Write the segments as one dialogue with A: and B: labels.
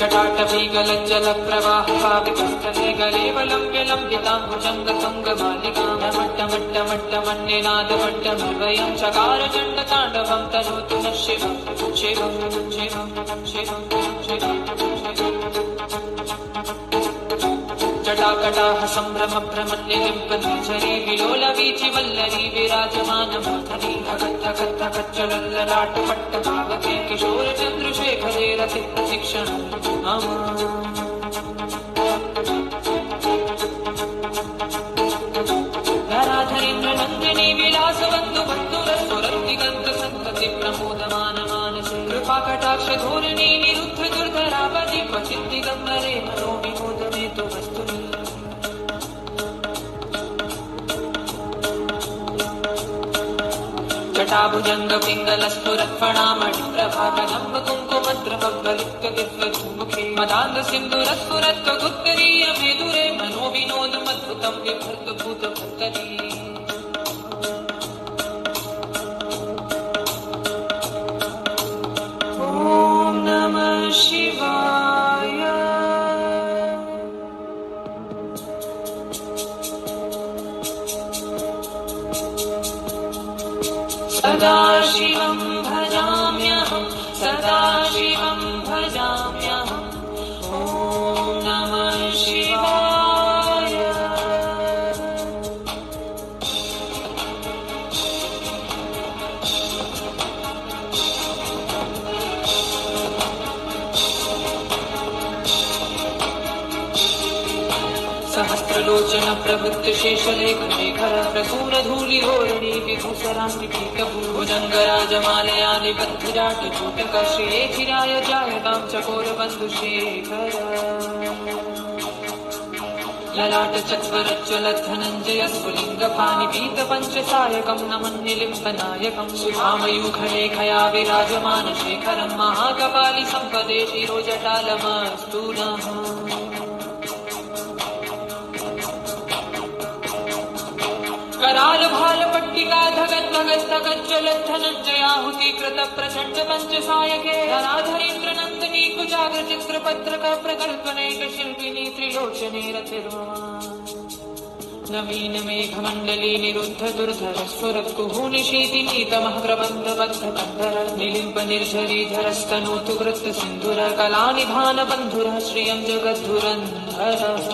A: जटाटवीगलज्जलप्रवाहपावितस्थले गलेवलम्ब्यलम्बिताम्बुजङ्गतुङ्गमालिकामट्टमट्टमट्टमन्यनादमट्टमर्वयं चकारचण्डताण्डवं तनोतु नः शिवं शिवं शिवं शिवं शिवं जटाकटाह सम्भ्रमभ्रमण्यलिम्पनिर्झरी विलोलवीचिवल्लरी विराजमानमूर्धनि धगद्धगद्धगच्चलल्ललाटपट्टभावके किशोरचन्द्रशेखरे रतिप्रशिक्षणं मम धराधरेन्द्रनन्दिनी विलासवन्तु बन्धुरस्फुरन्दिगन्तसन्तति प्रमोदमानमानसे कृपाकटाक्षधोरिणी निरुद्ध दुर्धरावधि क्वचिद्दिगम्बरे मनो विनोदमेतु वस्तुनि जटाभुजङ्गपिङ्गलस्फुरत्फणामणिप्रभाकदम्ब कुङ्कुमद्रवलिप्यदिव्यमुखे मदान्दसिन्धुरस्फुरत्कगुत्तरीय मेदुरे मनो विनोदमद्भुतं बिभर्तभूतभूतरी ॐ नमः शिवाय। सदाशिवं भजाम्यहं सदाशिवं भजाम्यहम् ॐ नमः शिवाय। सहस्रलोचन प्रवृत्त शेषलेखलेखर प्रसून धूलिहोरणी विभूसरान्विभूजङ्गराजमालयानि बद्धजाटचूटक श्रेयेचिराय जायतां चकोरबन्धुशेखर ललाटचत्वरज्ज्वलद्धनञ्जय स्फुलिङ्गफानि पीतपञ्चसायकं नमन्निलिम्बनायकं सुधामयूखलेखया विराजमानशेखरं महाकपालि सम्पदे शिरोजटालमस्तु नः। कराल भाल पट्टिका धगत भगत धगज्जलद्धनञ्जयाहुति कृत प्रचण्ड पञ्चसायके धराधरेन्द्र नन्दिनी कुजाग्र चित्रपत्रक प्रकल्पनैक शिल्पिनी त्रिलोचने रतिर्मम नवीन मेघमण्डली निरुद्ध दुर्धर स्फुरत्कुहूनिशीति नीतमः प्रबन्धबद्ध कन्धर निलिम्प निर्झरीधरस्तनोतु वृत्त सिन्धुर कलानिधान बन्धुरः श्रियं जगद्धुरन्धरः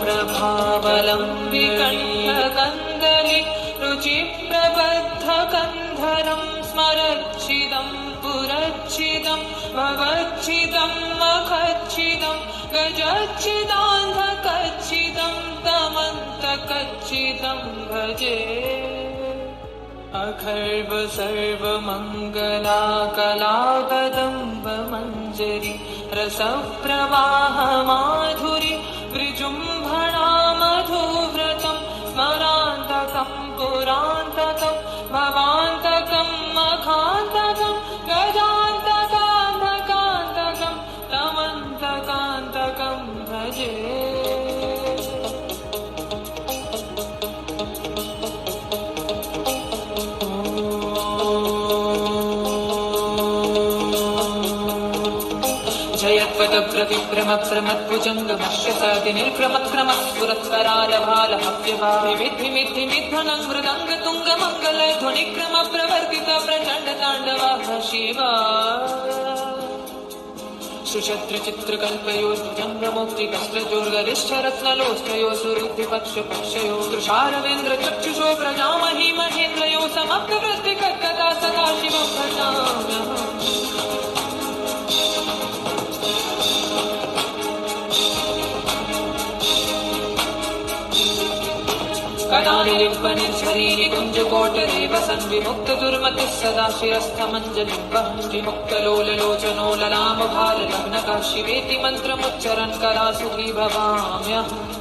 A: प्रभावलम्बिकण्ठकन्दलि रुचिप्रबद्धकन्धरं स्मरच्छिदं पुरच्छिदं भवच्छिदं मखच्छिदं गजच्छिदान्धकच्छिदं तमन्तकच्छिदं भजे अखर्व सर्वमङ्गला कलाकदम्ब मञ्जरी रसप्रवाह माधुरी विजृम्भणा मधुव्रतं स्मरान्तकं पुरान्तकं भवान्तकं मखान्तकं गजान्तकान्तकान्तकं तमन्तकान्तकं भजे जयत्वदव्रविभ्रमभ्रमद्भुजङ्गमश्यसाति निर्भ्रमक्रमस्फुरत्करालभालहव्यभाविविद्धिमिद्धिमिध्वनं मृदङ्गतुङ्गमङ्गलध्वनिक्रम प्रवर्तित प्रचण्डताण्डवः शिवा सुषत्रचित्रकल्पयोर्भुजङ्गमौक्तिकस्त्रजोर्गरिष्ठरत्नलोष्टयो सुरुद्धिपक्षपक्षयो तृषारवेन्द्रचक्षुषो प्रजामहि महेन्द्रयो समग्रवृत्तिकर्कता सदाशिवं भजाम्यहम् कदानिलिम्प निर्झरी निकुञ्जकोटरे वसन् विमुक्तदुर्मतिः सदा शिरस्थमञ्जलिं वहन् विमुक्तलोललोचनो ललामभाललग्नकाशिवेति मन्त्रमुच्चरन् करासुखी भवाम्यहम्।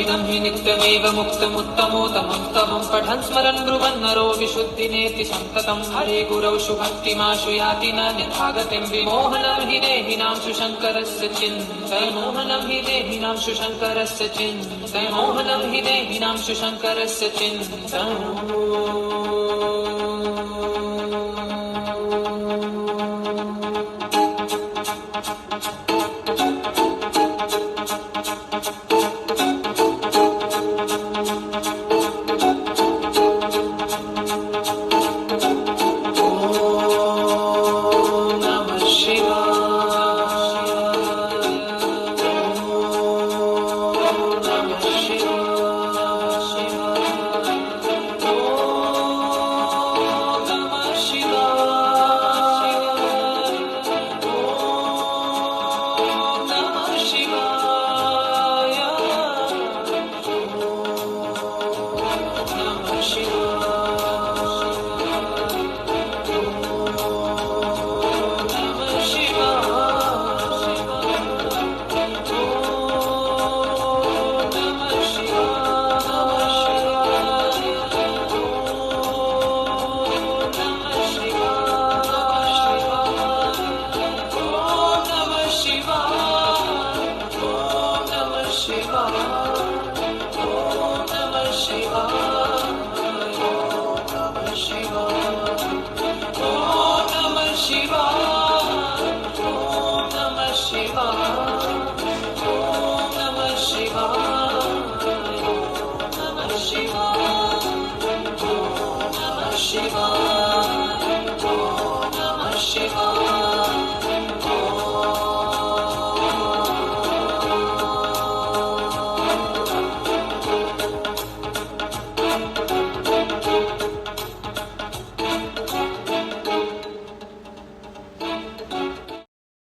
A: इदं हि नित्यमेव मुक्तमुत्तमोत्तमं तमं पठन् स्मरन् ब्रुवन् नरो विशुद्धिनेति सन्ततं हरे गुरौ शुभक्तिमाशु याति न यथागतिं विमोहनं हि देहिनां शुशङ्करस्य चिन्तय मोहनं हि देहिनां शुशङ्करस्य चिन्तय मोहनं हि देहिनां शुशङ्करस्य चिन्तय।